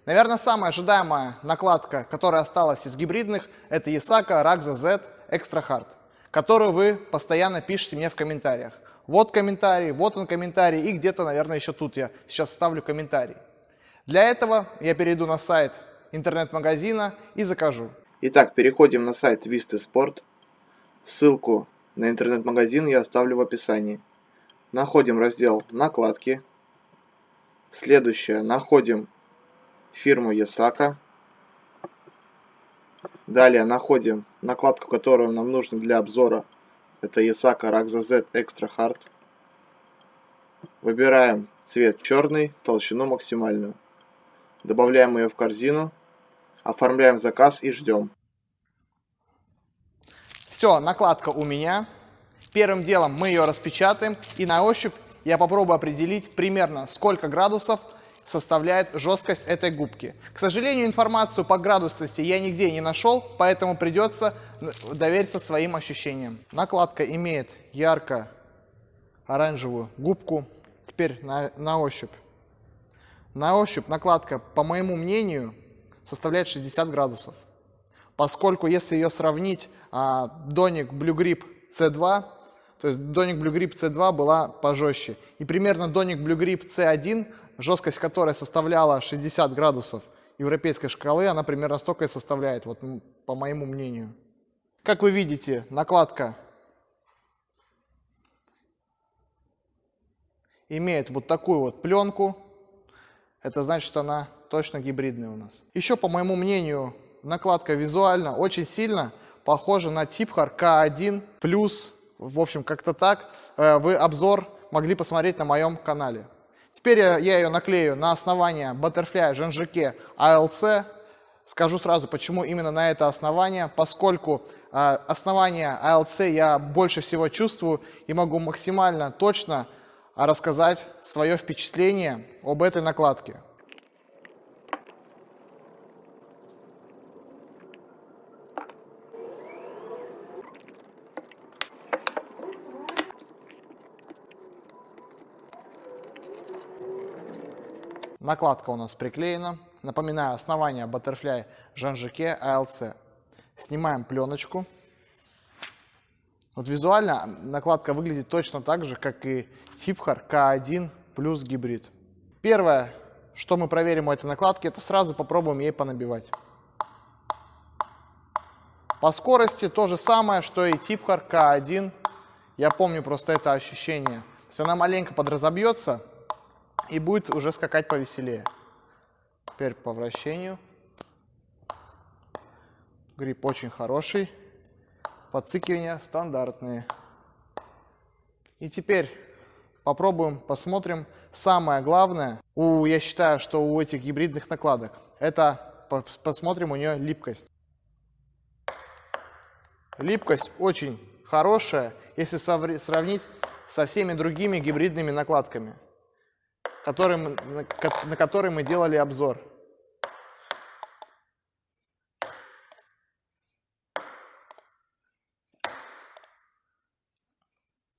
Наверное, самая ожидаемая накладка, которая осталась из гибридных, это Yasaka Ragza Z Extra Hard, которую вы постоянно пишете мне в комментариях. Вот комментарий, вот он комментарий, и где-то, наверное, еще тут я сейчас ставлю комментарий. Для этого я перейду на сайт интернет-магазина и закажу. Итак, переходим на сайт Vista Sport. Ссылку на интернет-магазин я оставлю в описании. Находим раздел «Накладки». Следующее. Находим фирму Yasaka. Далее находим накладку, которую нам нужно для обзора. Это Yasaka Ragza Z Extra Hard. Выбираем цвет черный, толщину максимальную. Добавляем ее в корзину. Оформляем заказ и ждем. Все, накладка у меня. Первым делом мы ее распечатаем, и на ощупь я попробую определить примерно, сколько градусов составляет жесткость этой губки. К сожалению, информацию по градусности я нигде не нашел, поэтому придется довериться своим ощущениям. Накладка имеет ярко-оранжевую губку. Теперь на ощупь. На ощупь накладка, по моему мнению, составляет 60 градусов. Поскольку если ее сравнить Donic Blue Grip C2, то есть Donic Blue Grip C2 была пожестче. И примерно Donic Blue Grip C1, жесткость которой составляла 60 градусов европейской шкалы, она примерно столько и составляет, вот, по моему мнению. Как вы видите, накладка имеет вот такую вот пленку. Это значит, что она точно гибридная у нас. Еще, по моему мнению, накладка визуально очень сильно похожа на Типхар K1 плюс. В общем, как-то так. Вы обзор могли посмотреть на моем канале. Теперь я ее наклею на основание Butterfly Janjike ALC. Скажу сразу, почему именно на это основание. Поскольку основание ALC я больше всего чувствую и могу максимально точно рассказать свое впечатление об этой накладке. Накладка у нас приклеена. Напоминаю, основание Butterfly Janjike ALC. Снимаем пленочку. Вот визуально накладка выглядит точно так же, как и Типхар K1 плюс гибрид. Первое, что мы проверим у этой накладки, это сразу попробуем ей понабивать. По скорости то же самое, что и Типхар K1. Я помню просто это ощущение. То есть она маленько подразобьется и будет уже скакать повеселее. Теперь по вращению. Грипп очень хороший. Подцикивания стандартные. И теперь попробуем, посмотрим. Самое главное, я считаю, что у этих гибридных накладок, это посмотрим у нее липкость. Липкость очень хорошая, если сравнить со всеми другими гибридными накладками, на которые мы делали обзор.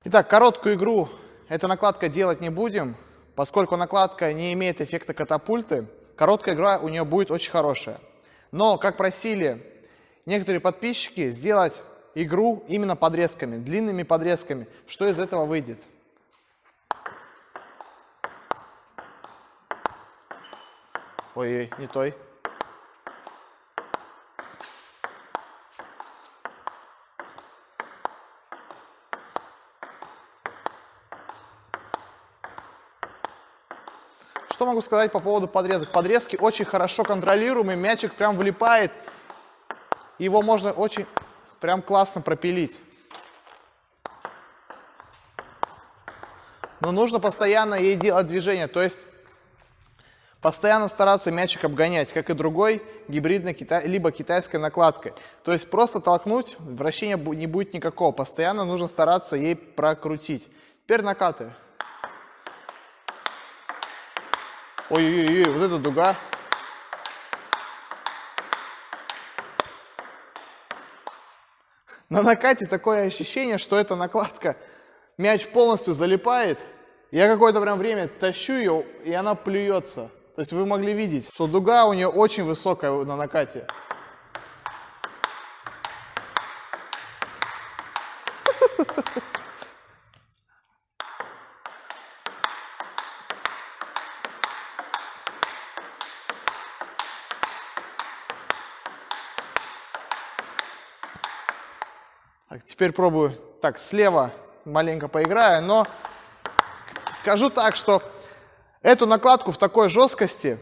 Итак, короткую игру эта накладка делать не будем, поскольку накладка не имеет эффекта катапульты. Короткая игра у нее будет очень хорошая. Но, как просили некоторые подписчики, сделать игру именно подрезками, длинными подрезками. Что из этого выйдет? Ой-ой, не той. Что могу сказать по поводу подрезок? Подрезки очень хорошо контролируемый, мячик прям влипает. Его можно очень прям классно пропилить. Но нужно постоянно ей делать движение, то есть постоянно стараться мячик обгонять, как и другой гибридной либо китайской накладкой. То есть просто толкнуть, вращения не будет никакого. Постоянно нужно стараться ей прокрутить. Теперь накаты. Ой-ой-ой, вот эта дуга. На накате такое ощущение, что эта накладка, мяч полностью залипает. Я какое-то прям время тащу ее, и она плюется. То есть вы могли видеть, что дуга у нее очень высокая на накате. Так, теперь пробую так слева маленько поиграю, но скажу так, что эту накладку в такой жесткости,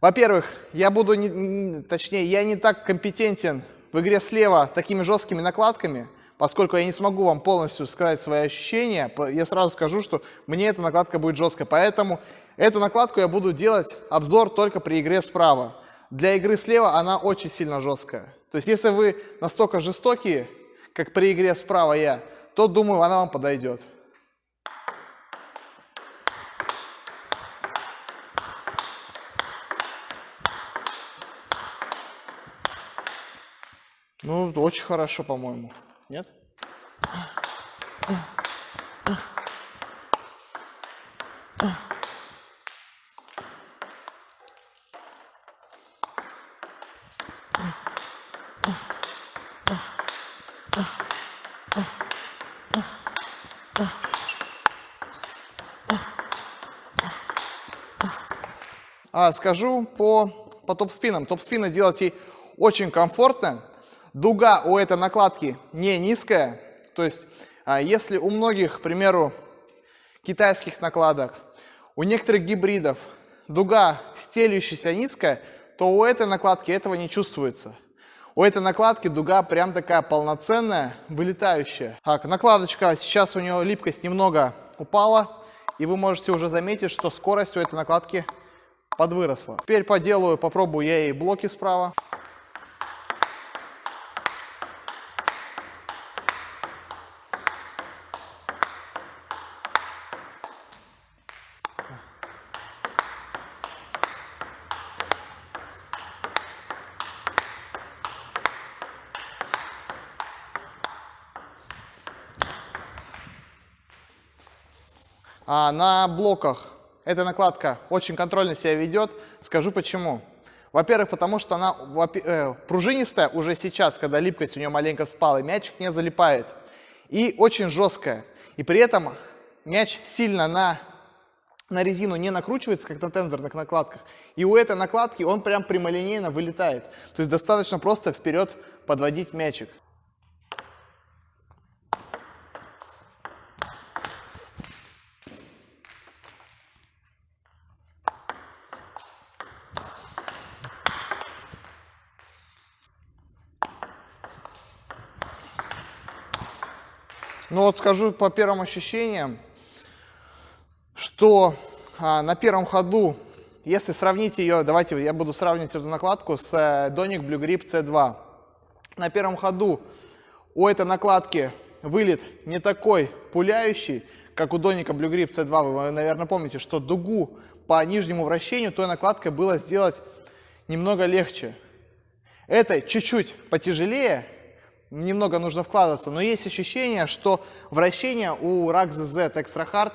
во-первых, я не так компетентен в игре слева такими жесткими накладками, поскольку я не смогу вам полностью сказать свои ощущения. Я сразу скажу, что мне эта накладка будет жесткая, поэтому эту накладку я буду делать обзор только при игре справа. Для игры слева она очень сильно жесткая. То есть если вы настолько жестокие, как при игре справа я, то, думаю, она вам подойдет. Ну, очень хорошо, по-моему. Нет? Скажу по топ-спинам. Топ-спины делать очень комфортно. Дуга у этой накладки не низкая. То есть, если у многих, к примеру, китайских накладок, у некоторых гибридов дуга стелющаяся низкая, то у этой накладки этого не чувствуется. У этой накладки дуга прям такая полноценная, вылетающая. Так, накладочка, сейчас у нее липкость немного упала, и вы можете уже заметить, что скорость у этой накладки подвыросла. Теперь попробую я ей блоки справа. На блоках эта накладка очень контрольно себя ведет. Скажу почему. Во-первых, потому что она пружинистая уже сейчас, когда липкость у нее маленько спала, и мячик не залипает. И очень жесткая. И при этом мяч сильно на резину не накручивается, как на тензорных накладках. И у этой накладки он прям прямолинейно вылетает. То есть достаточно просто вперед подводить мячик. Ну вот скажу по первым ощущениям, что на первом ходу, если сравнить ее, давайте я буду сравнивать эту накладку с Donic Blue Grip C2. На первом ходу у этой накладки вылет не такой пуляющий, как у Donic Blue Grip C2. Вы, наверное, помните, что дугу по нижнему вращению той накладкой было сделать немного легче. Это чуть-чуть потяжелее. Немного нужно вкладываться, но есть ощущение, что вращение у Rax Z Extra Hard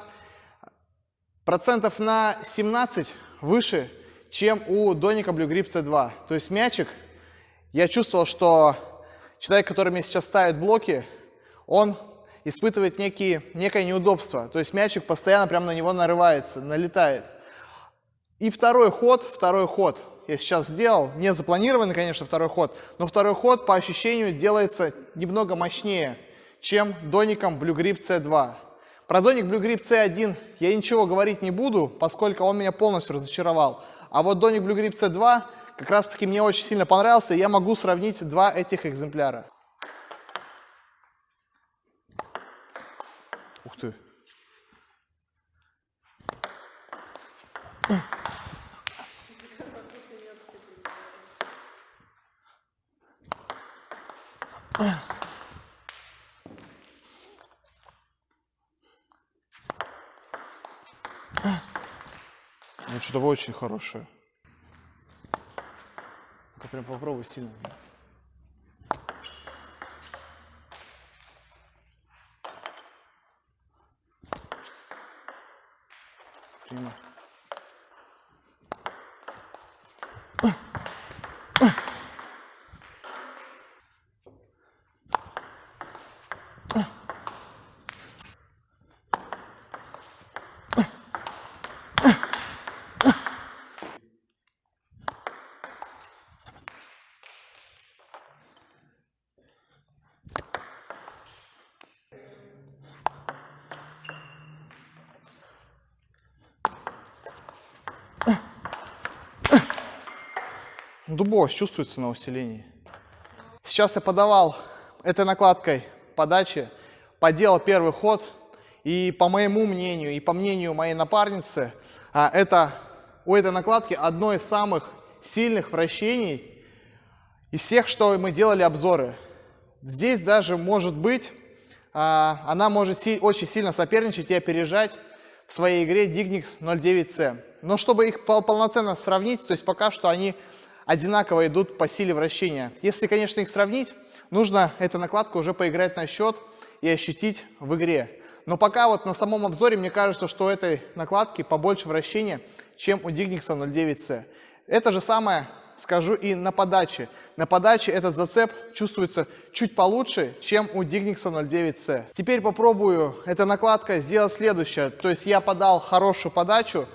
процентов на 17 выше, чем у Donic Blue Grip C2. То есть мячик, я чувствовал, что человек, который мне сейчас ставит блоки, он испытывает некое неудобство. То есть мячик постоянно прямо на него нарывается, налетает. И второй ход я сейчас сделал, не запланированный, конечно, второй ход, но второй ход по ощущению делается немного мощнее, чем Donic Blue Grip C2. Про Donic Blue Grip C1 я ничего говорить не буду, поскольку он меня полностью разочаровал. А вот Donic Blue Grip C2 как раз таки мне очень сильно понравился, и я могу сравнить два этих экземпляра. Ух ты! Ну, что-то очень хорошее. Ну-ка, прям попробуй сильно. Прямо. Дубовость чувствуется на усилении. Сейчас я подавал этой накладкой подачи, поделал первый ход. И по моему мнению, и по мнению моей напарницы, это у этой накладки одно из самых сильных вращений из всех, что мы делали обзоры. Здесь даже может быть, она может очень сильно соперничать и опережать в своей игре Dignics 09C. Но чтобы их полноценно сравнить, то есть пока что они одинаково идут по силе вращения. Если, конечно, их сравнить, нужно эту накладку уже поиграть на счет и ощутить в игре. Но пока вот на самом обзоре мне кажется, что у этой накладки побольше вращения, чем у Dignics 09C. Это же самое скажу и на подаче. На подаче этот зацеп чувствуется чуть получше, чем у Dignics 09C. Теперь попробую этой накладкой сделать следующее. То есть я подал хорошую подачу,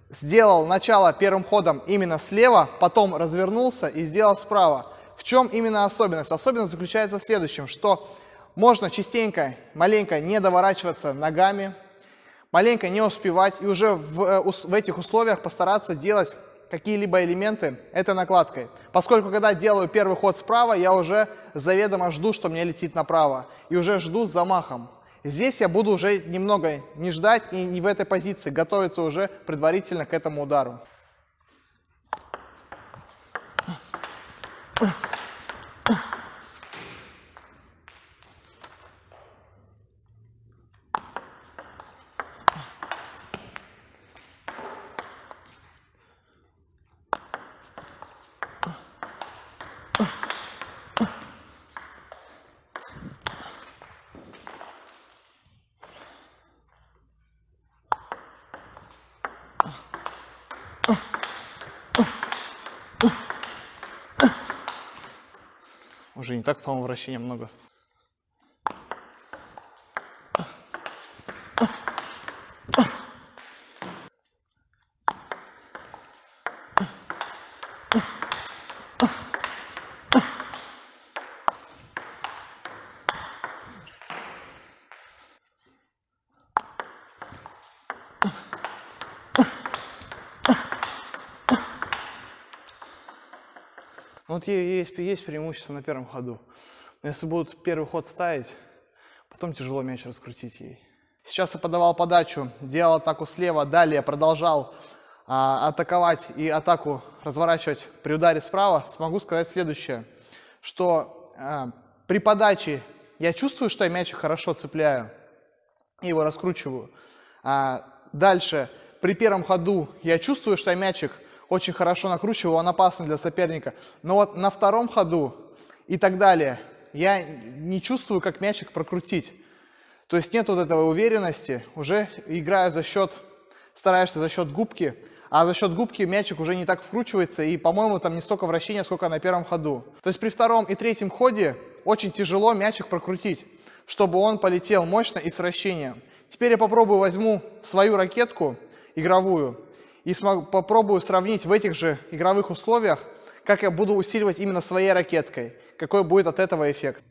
сделал начало первым ходом именно слева, потом развернулся и сделал справа. В чем именно особенность? Особенность заключается в следующем, что можно частенько, маленько не доворачиваться ногами, маленько не успевать и уже в этих условиях постараться делать какие-либо элементы этой накладкой. Поскольку когда делаю первый ход справа, я уже заведомо жду, что мне летит направо, и уже жду с замахом. Здесь я буду уже немного не ждать и не в этой позиции, готовиться уже предварительно к этому удару. Уже не так, по-моему, вращения много. Вот есть преимущество на первом ходу. Но если будут первый ход ставить, потом тяжело мяч раскрутить ей. Сейчас я подавал подачу, делал атаку слева, далее продолжал атаковать и атаку разворачивать при ударе справа. Смогу сказать следующее, что при подаче я чувствую, что я мячик хорошо цепляю и его раскручиваю. Дальше при первом ходу я чувствую, что я мячик очень хорошо накручиваю, он опасный для соперника. Но вот на втором ходу и так далее я не чувствую, как мячик прокрутить. То есть нет вот этой уверенности, уже играю стараешься за счет губки, а за счет губки мячик уже не так вкручивается, и, по-моему, там не столько вращения, сколько на первом ходу. То есть при втором и третьем ходе очень тяжело мячик прокрутить, чтобы он полетел мощно и с вращением. Теперь я возьму свою ракетку игровую, и попробую сравнить в этих же игровых условиях, как я буду усиливать именно своей ракеткой, какой будет от этого эффект.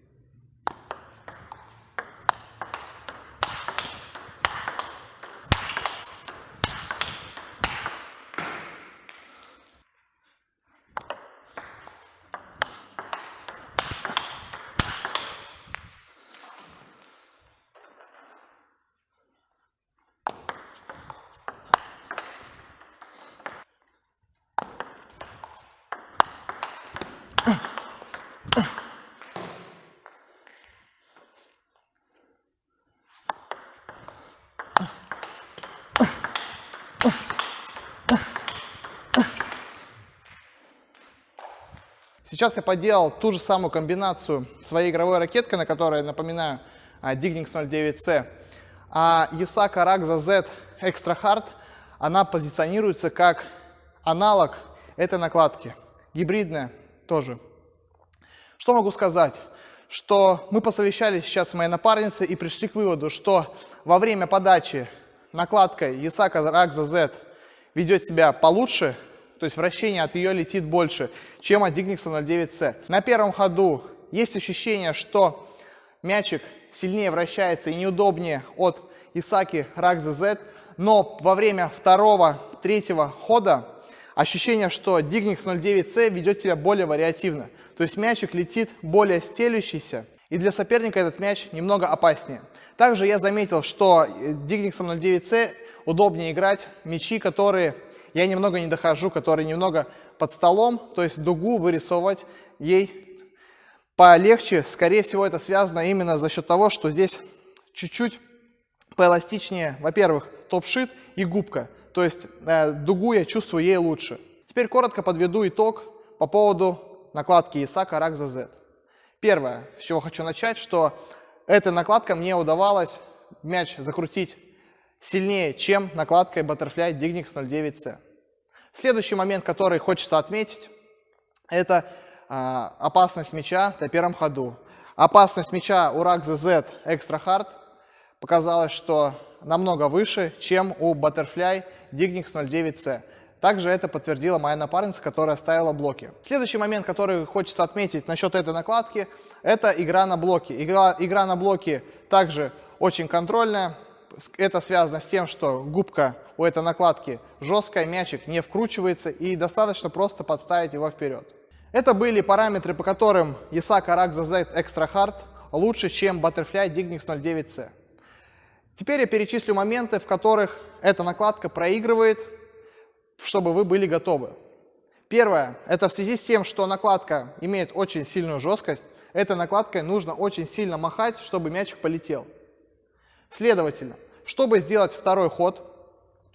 Сейчас я поделал ту же самую комбинацию своей игровой ракеткой, на которой, напоминаю, Dignics 09C. А Yasaka Ragza Z Extra Hard, она позиционируется как аналог этой накладки. Гибридная тоже. Что могу сказать? Что мы посовещались сейчас с моей напарницей и пришли к выводу, что во время подачи накладкой Yasaka Ragza Z ведет себя получше, то есть вращение от ее летит больше, чем от Dignics 09C. На первом ходу есть ощущение, что мячик сильнее вращается и неудобнее от Yasaka Ragza Z, но во время второго, третьего хода ощущение, что Dignics 09C ведет себя более вариативно. То есть мячик летит более стелющийся, и для соперника этот мяч немного опаснее. Также я заметил, что Dignics 09C удобнее играть мячи, которые я немного не дохожу, которые немного под столом, то есть дугу вырисовывать ей полегче. Скорее всего, это связано именно за счет того, что здесь чуть-чуть поэластичнее, во-первых, топ-шит и губка. То есть дугу я чувствую ей лучше. Теперь коротко подведу итог по поводу накладки Yasaka Ragza Z. Первое, с чего хочу начать, что эта накладка мне удавалось мяч закрутить сильнее, чем накладкой Butterfly Dignics 09C. Следующий момент, который хочется отметить, это опасность мяча на первом ходу. Опасность мяча у Ragza Z Extra Hard показалось, что намного выше, чем у Butterfly Dignics 09C. Также это подтвердила моя напарница, которая ставила блоки. Следующий момент, который хочется отметить насчет этой накладки, это игра на блоки. Игра на блоки также очень контрольная. Это связано с тем, что губка у этой накладки жесткая, мячик не вкручивается и достаточно просто подставить его вперед. Это были параметры, по которым Yasaka Ragza Z Extra Hard лучше, чем Butterfly Dignics 09C. Теперь я перечислю моменты, в которых эта накладка проигрывает, чтобы вы были готовы. Первое, это в связи с тем, что накладка имеет очень сильную жесткость, этой накладкой нужно очень сильно махать, чтобы мячик полетел. Следовательно, чтобы сделать второй ход,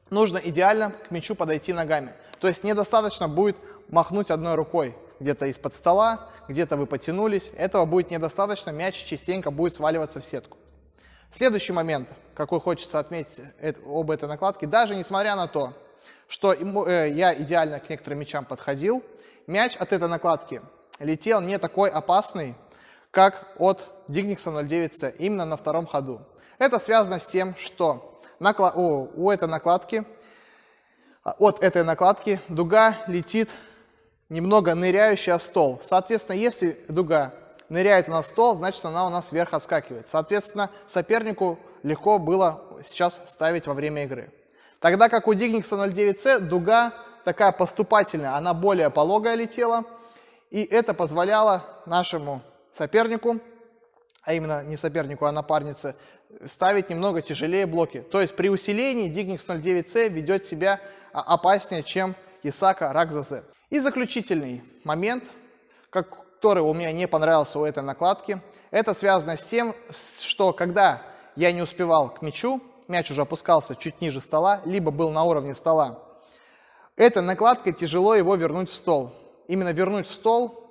нужно идеально к мячу подойти ногами. То есть недостаточно будет махнуть одной рукой где-то из-под стола, где-то вы потянулись. Этого будет недостаточно, мяч частенько будет сваливаться в сетку. Следующий момент, какой хочется отметить об этой накладке, даже несмотря на то, что я идеально к некоторым мячам подходил, мяч от этой накладки летел не такой опасный, как от Dignics 09C, именно на втором ходу. Это связано с тем, что от этой накладки дуга летит немного ныряющая в стол. Соответственно, если дуга ныряет на стол, значит она у нас вверх отскакивает. Соответственно, сопернику легко было сейчас ставить во время игры. Тогда как у Dignics 09C дуга такая поступательная, она более пологая летела, и это позволяло нашему сопернику, а именно не сопернику, а напарнице, ставить немного тяжелее блоки. То есть при усилении Dignics 09C ведет себя опаснее, чем Yasaka Ragza Z. И заключительный момент, который у меня не понравился у этой накладки, это связано с тем, что когда я не успевал к мячу, мяч уже опускался чуть ниже стола, либо был на уровне стола, этой накладкой тяжело его вернуть в стол. Именно вернуть в стол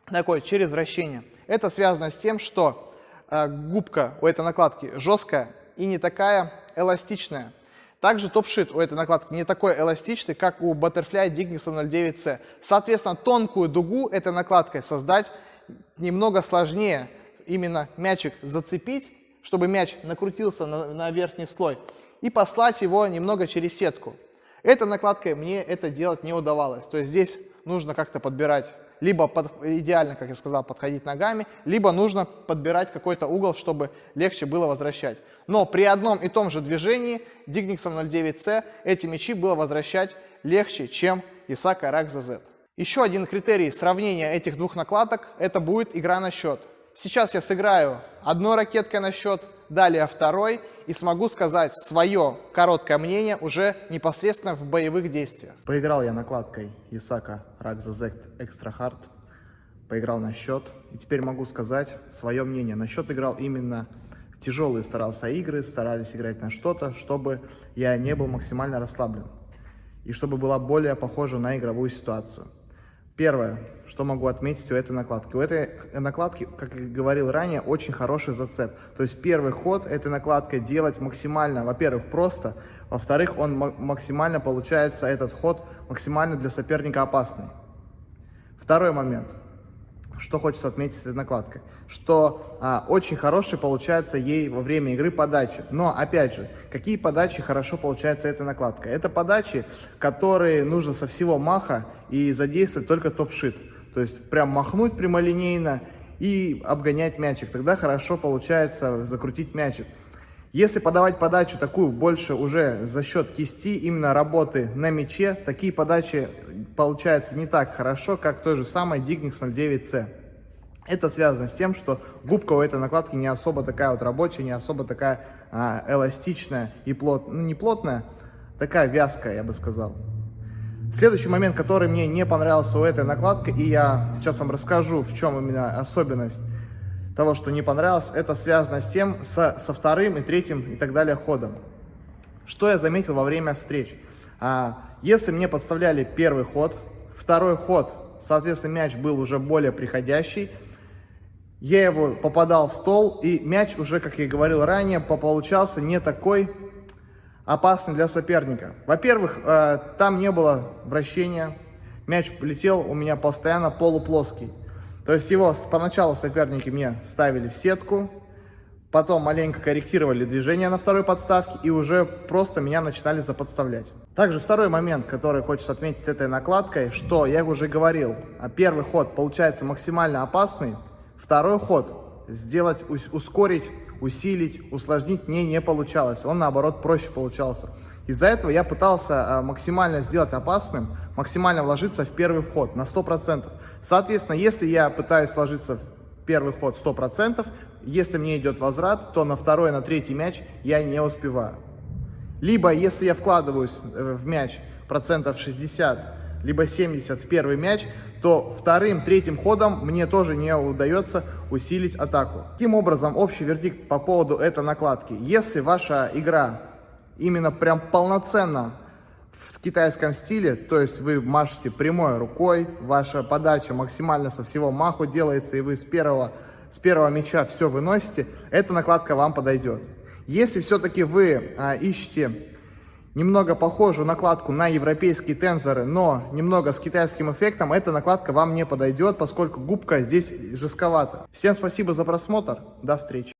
такое через вращение. Это связано с тем, что губка у этой накладки жесткая и не такая эластичная. Также топ-шит у этой накладки не такой эластичный, как у Butterfly Dignics 09C. Соответственно, тонкую дугу этой накладкой создать немного сложнее. Именно мячик зацепить, чтобы мяч накрутился на верхний слой, и послать его немного через сетку. Этой накладкой мне это делать не удавалось. То есть здесь нужно как-то подбирать, либо идеально, как я сказал, подходить ногами, либо нужно подбирать какой-то угол, чтобы легче было возвращать. Но при одном и том же движении Dignics 09C эти мячи было возвращать легче, чем Yasaka Ragza Z. Еще один критерий сравнения этих двух накладок – это будет игра на счет. Сейчас я сыграю одной ракеткой на счет, далее второй, и смогу сказать свое короткое мнение уже непосредственно в боевых действиях. Поиграл я накладкой Yasaka Ragza Z Extra Hard, поиграл на счет, и теперь могу сказать свое мнение. На счет играл именно тяжелые старался игры, старались играть на что-то, чтобы я не был максимально расслаблен, и чтобы была более похожа на игровую ситуацию. Первое, что могу отметить у этой накладки. У этой накладки, как я говорил ранее, очень хороший зацеп. То есть первый ход этой накладкой делать максимально, во-первых, просто, во-вторых, он максимально получается, этот ход максимально для соперника опасный. Второй момент, что хочется отметить с этой накладкой, что очень хороший получается ей во время игры подачи. Но, опять же, какие подачи хорошо получается этой накладкой? Это подачи, которые нужно со всего маха и задействовать только топ-шит. То есть прям махнуть прямолинейно и обгонять мячик. Тогда хорошо получается закрутить мячик. Если подавать подачу такую больше уже за счет кисти, именно работы на мяче, такие подачи получаются не так хорошо, как той же самой Dignics 09C. Это связано с тем, что губка у этой накладки не особо такая вот рабочая, не особо такая эластичная и не плотная, такая вязкая, я бы сказал. Следующий момент, который мне не понравился у этой накладки, и я сейчас вам расскажу, в чем именно особенность того, что не понравилось, это связано с тем, со вторым и третьим и так далее ходом. Что я заметил во время встреч? Если мне подставляли первый ход, второй ход, соответственно, мяч был уже более приходящий, я его попадал в стол, и мяч уже, как я и говорил ранее, получался не такой опасный для соперника. Во-первых, там не было вращения, мяч летел у меня постоянно полуплоский. То есть его поначалу соперники мне ставили в сетку, потом маленько корректировали движение на второй подставке и уже просто меня начинали заподставлять. Также второй момент, который хочется отметить с этой накладкой, что я уже говорил, первый ход получается максимально опасный, второй ход сделать, ускорить, усилить, усложнить мне не получалось, он наоборот проще получался. Из-за этого я пытался максимально сделать опасным, максимально вложиться в первый ход на 100%. Соответственно, если я пытаюсь вложиться в первый ход 100%, если мне идет возврат, то на второй, на третий мяч я не успеваю. Либо если я вкладываюсь в мяч процентов 60, либо 70 в первый мяч, то вторым, третьим ходом мне тоже не удается усилить атаку. Таким образом, общий вердикт по поводу этой накладки. Если ваша игра именно прям полноценно в китайском стиле, то есть вы машете прямой рукой, ваша подача максимально со всего маху делается, и вы с первого мяча все выносите, эта накладка вам подойдет. Если все-таки вы ищете немного похожую накладку на европейские тензоры, но немного с китайским эффектом, эта накладка вам не подойдет, поскольку губка здесь жестковата. Всем спасибо за просмотр, до встречи.